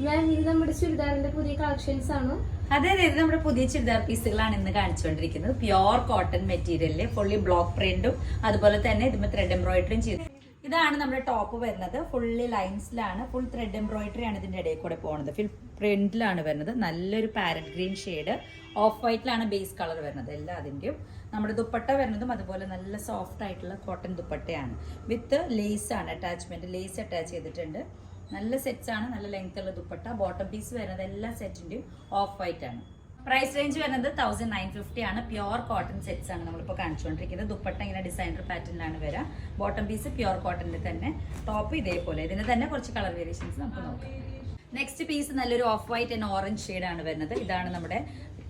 മാം ഇത് നമ്മുടെ ചുരിദാറിന്റെ പുതിയ കളക്ഷൻസ് ആണോ? അതെ അതെ, ഇത് നമ്മുടെ പുതിയ ചുരിദാർ പീസുകളാണ് ഇന്ന് കാണിച്ചുകൊണ്ടിരിക്കുന്നത്. പ്യോർ കോട്ടൺ മെറ്റീരിയലില് ഫുള്ളി ബ്ലോക്ക് പ്രിന്റും അതുപോലെ തന്നെ ഇതിന് ത്രെഡ് എംബ്രോയിഡറിയും ചെയ്തു. ഇതാണ് നമ്മുടെ ടോപ്പ് വരുന്നത്. ഫുള്ളി ലൈൻസിലാണ്, ഫുൾ ത്രെഡ് എംബ്രോയിഡറി ആണ് ഇതിന്റെ ഇടയിൽ കൂടെ പോകുന്നത്. ഫുൾ പ്രിന്റിലാണ് വരുന്നത്. നല്ലൊരു പാരറ്റ് ഗ്രീൻ ഷെയ്ഡ്, ഓഫ് വൈറ്റിലാണ് ബേസ് കളർ വരുന്നത്. എല്ലാ അതിന്റെയും നമ്മുടെ ദുപ്പട്ട വരുന്നതും അതുപോലെ നല്ല സോഫ്റ്റ് ആയിട്ടുള്ള കോട്ടൺ ദുപ്പട്ടയാണ്. വിത്ത് ലേസ് ആണ് അറ്റാച്ച്മെന്റ്, ലേസ് അറ്റാച്ച് ചെയ്തിട്ടുണ്ട്. നല്ല സെറ്റ്സ് ആണ്, നല്ല ലെങ്ത് ഉള്ള ദുപ്പട്ട. ബോട്ടം പീസ് വരുന്നത് എല്ലാ സെറ്റിന്റെയും ഓഫ് വൈറ്റ് ആണ്. പ്രൈസ് റേഞ്ച് വരുന്നത് 1950 ആണ്. പ്യോർ കോട്ടൺ സെറ്റ്സ് ആണ് നമ്മളിപ്പോൾ കാണിച്ചുകൊണ്ടിരിക്കുന്നത്. ദുപ്പട്ട ഇങ്ങനെ ഡിസൈനർ പാറ്റേണിലാണ് വരിക. ബോട്ടം പീസ് പ്യോർ കോട്ടണിൽ തന്നെ, ടോപ്പ് ഇതേപോലെ. ഇതിന് തന്നെ കുറച്ച് കളർ വേരിയേഷൻസ് നമുക്ക് നോക്കാം. നെക്സ്റ്റ് പീസ് നല്ലൊരു of white and orange shade ആണ് വരുന്നത്. ഇതാണ് നമ്മുടെ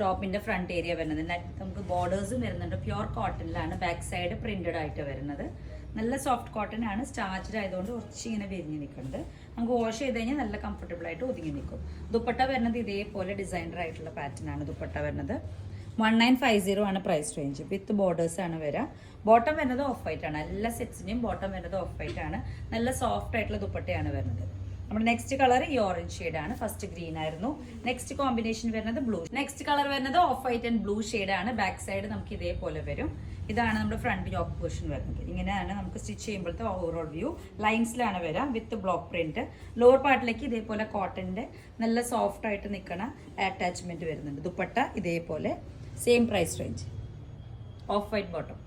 ടോപ്പിന്റെ ഫ്രണ്ട് ഏരിയ വരുന്നത്. നമുക്ക് ബോർഡേഴ്സും വരുന്നുണ്ട്. പ്യോർ കോട്ടണിലാണ്, ബാക്ക് സൈഡ് പ്രിന്റഡ് ആയിട്ട് വരുന്നത്. നല്ല സോഫ്റ്റ് കോട്ടൺ ആണ്, സ്റ്റാർച്ച്ഡ് ആയതുകൊണ്ട് കുറച്ച് ഇങ്ങനെ വിരിഞ്ഞ് നിൽക്കുന്നുണ്ട്. നമുക്ക് വാഷ് ചെയ്ത് കഴിഞ്ഞാൽ നല്ല കംഫർട്ടബിൾ ആയിട്ട് ഒതുങ്ങി നിൽക്കും. ദുപ്പട്ട വരുന്നത് ഇതേപോലെ ഡിസൈനർ ആയിട്ടുള്ള പാറ്റേൺ ആണ് ദുപ്പട്ട വരുന്നത്. 1950 ആണ് പ്രൈസ് റേഞ്ച്. വിത്ത് ബോർഡേഴ്സ് ആണ് വരിക. ബോട്ടം വരുന്നത് ഓഫ് വൈറ്റ് ആണ്. എല്ലാ സെറ്റ്സിന്റെയും ബോട്ടം വരുന്നത് ഓഫ് വൈറ്റ് ആണ്. നല്ല സോഫ്റ്റ് ആയിട്ടുള്ള ദുപ്പട്ടയാണ് വരുന്നത്. നമ്മുടെ നെക്സ്റ്റ് കളർ ഈ ഓറഞ്ച് ഷെയ്ഡ് ആണ്. ഫസ്റ്റ് ഗ്രീൻ ആയിരുന്നു. നെക്സ്റ്റ് കോമ്പിനേഷൻ വരുന്നത് ബ്ലൂ. നെക്സ്റ്റ് കളർ വരുന്നത് of white and blue shade ആണ്. ബാക്ക് സൈഡ് നമുക്ക് ഇതേപോലെ വരും. ഇതാണ് നമ്മുടെ ഫ്രണ്ട് യോക്ക് പോർഷൻ വരുന്നത്. ഇങ്ങനെയാണ് നമുക്ക് സ്റ്റിച്ച് ചെയ്യുമ്പോഴത്തെ ഓവറോൾ വ്യൂ. ലൈൻസിലാണ് വരിക വിത്ത് ബ്ലോക്ക് പ്രിന്റ്. ലോവർ പാർട്ടിലേക്ക് ഇതേപോലെ കോട്ടന്റെ നല്ല സോഫ്റ്റ് ആയിട്ട് നിൽക്കുന്ന അറ്റാച്ച്മെന്റ് വരുന്നുണ്ട്. ദുപ്പട്ട ഇതേപോലെ same price range, off white bottom.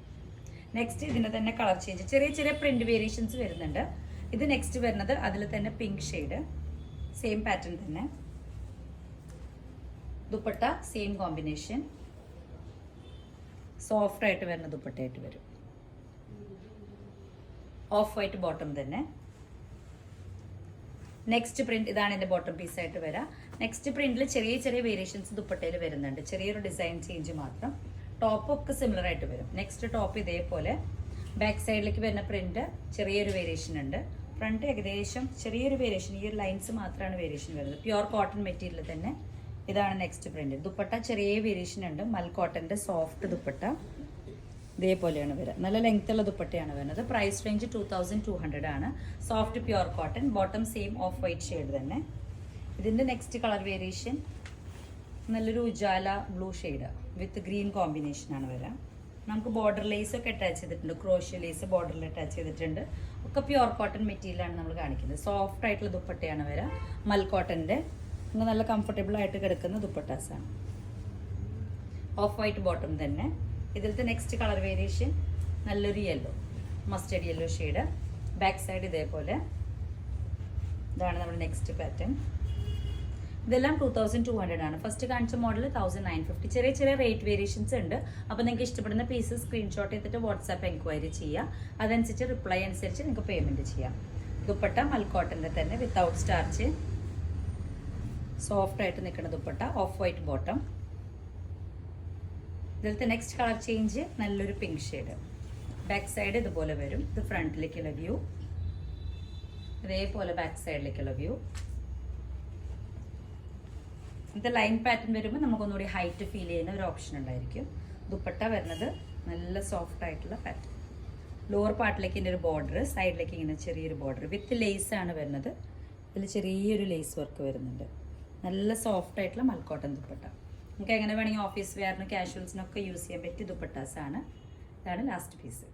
Next ഇതിന്റെ തന്നെ കളർ ചേഞ്ച്, ചെറിയ ചെറിയ പ്രിന്റ് വേരിയേഷൻസ് വരുന്നുണ്ട്. ഇത് നെക്സ്റ്റ് വരുന്നത് അതിൽ തന്നെ പിങ്ക് ഷെയ്ഡ്, സെയിം പാറ്റേൺ തന്നെ. ദുപ്പട്ട സെയിം കോമ്പിനേഷൻ, സോഫ്റ്റ് ആയിട്ട് വരുന്ന ദുപ്പട്ടയായിട്ട് വരും. ഓഫ് വൈറ്റ് ബോട്ടം തന്നെ. നെക്സ്റ്റ് പ്രിന്റ് ഇതാണ് എന്റെ ബോട്ടം പീസ് ആയിട്ട് വരാം. നെക്സ്റ്റ് പ്രിന്റിൽ ചെറിയ ചെറിയ വേരിയേഷൻസ് ദുപ്പട്ടയിൽ വരുന്നുണ്ട്. ചെറിയൊരു ഡിസൈൻ ചേഞ്ച് മാത്രം. ടോപ്പ് ഒക്കെ സിമിലർ ആയിട്ട് വരും. നെക്സ്റ്റ് ടോപ്പ് ഇതേപോലെ. ബാക്ക് സൈഡിലേക്ക് വരുന്ന പ്രിന്റ് ചെറിയൊരു വേരിയേഷൻ ഉണ്ട്. ഫ്രണ്ട് ഏകദേശം ചെറിയൊരു വേരിയേഷൻ, ഈ ഒരു ലൈൻസ് മാത്രമാണ് വേരിയേഷൻ വരുന്നത്. പ്യോർ കോട്ടൺ മെറ്റീരിയൽ തന്നെ. ഇതാണ് നെക്സ്റ്റ് പ്രിന്റ്. ദുപ്പട്ട ചെറിയ വേരിയേഷൻ ഉണ്ട്. മൽ കോട്ടന്റെ സോഫ്റ്റ് ദുപ്പട്ട ഇതേപോലെയാണ് വരിക. നല്ല ലെങ്ത് ഉള്ള ദുപ്പട്ടയാണ് വരുന്നത്. പ്രൈസ് റേഞ്ച് 2200 ആണ്. Soft pure cotton. Bottom same of white shade തന്നെ. ഇതിന്റെ നെക്സ്റ്റ് കളർ വേരിയേഷൻ നല്ലൊരു ഉജാല ബ്ലൂ ഷെയ്ഡ് വിത്ത് ഗ്രീൻ കോമ്പിനേഷൻ ആണ് വരിക. നമുക്ക് ബോർഡർ ലേസ് ഒക്കെ അറ്റാച്ച് ചെയ്തിട്ടുണ്ട്. ക്രോഷ്യ ലേസ് ബോർഡറിൽ അറ്റാച്ച് ചെയ്തിട്ടുണ്ട്. ഒക്കെ പ്യോർ കോട്ടൺ മെറ്റീരിയലാണ് നമ്മൾ കാണിക്കുന്നത്. സോഫ്റ്റ് ആയിട്ടുള്ള ദുപ്പട്ടയാണ് വരിക. മൽ കോട്ടന്റെ നല്ല കംഫർട്ടബിൾ ആയിട്ട് കിടക്കുന്ന ദുപ്പട്ടാസാണ്. ഓഫ് വൈറ്റ് ബോട്ടം തന്നെ. ഇതിലത്തെ നെക്സ്റ്റ് കളർ വേരിയേഷൻ നല്ലൊരു yellow, mustard yellow shade. Back side ഇതേപോലെ. ഇതാണ് നമ്മുടെ നെക്സ്റ്റ് പാറ്റേൺ. ഇതെല്ലാം 2200 ആണ്. ഫസ്റ്റ് കാണിച്ച മോഡൽ 1950. ചെറിയ ചെറിയ റേറ്റ് വേരിയേഷൻസ് ഉണ്ട്. അപ്പോൾ നിങ്ങൾക്ക് ഇഷ്ടപ്പെടുന്ന പീസ് സ്ക്രീൻഷോട്ട് ചെയ്തിട്ട് വാട്സാപ്പ് എൻക്വയറി ചെയ്യുക. അതനുസരിച്ച് റിപ്ലൈ അനുസരിച്ച് നിങ്ങൾക്ക് പേയ്മെന്റ് ചെയ്യാം. ദുപ്പട്ട മൽക്കോട്ടൻ്റെ തന്നെ വിത്തൗട്ട് സ്റ്റാർച്ച്, സോഫ്റ്റ് ആയിട്ട് നിൽക്കുന്ന ദുപ്പട്ട. Off white bottom. ഇതിലത്തെ നെക്സ്റ്റ് കളർ ചേഞ്ച് നല്ലൊരു പിങ്ക് ഷെയ്ഡ്. ബാക്ക് സൈഡ് ഇതുപോലെ വരും. ഇത് ഫ്രണ്ടിലേക്കുള്ള വ്യൂ. ഇതേപോലെ ബാക്ക് സൈഡിലേക്കുള്ള വ്യൂ. ഇത് ലൈൻ പാറ്റേൺ വരുമ്പോൾ നമുക്കൊന്നുകൂടി ഹൈറ്റ് ഫീൽ ചെയ്യുന്ന ഒരു ഓപ്ഷൻ ഉണ്ടായിരിക്കും. ദുപ്പട്ട വരുന്നത് നല്ല സോഫ്റ്റ് ആയിട്ടുള്ള പാറ്റേൺ. ലോവർ പാർട്ടിലേക്ക് ഇതിൻ്റെ ഒരു ബോർഡർ, സൈഡിലേക്ക് ഇങ്ങനെ ചെറിയൊരു ബോർഡർ വിത്ത് ലേസ് ആണ് വരുന്നത്. ഇതിൽ ചെറിയൊരു ലേസ് വർക്ക് വരുന്നുണ്ട്. നല്ല സോഫ്റ്റ് ആയിട്ടുള്ള മൽക്കോട്ടൺ ദുപ്പട്ട. നമുക്ക് എങ്ങനെ വേണമെങ്കിൽ ഓഫീസ് വെയറിനും കാഷ്വൽസിനൊക്കെ യൂസ് ചെയ്യാൻ പറ്റിയ ദുപ്പട്ടാസാണ്. ഇതാണ് ലാസ്റ്റ് പീസ്.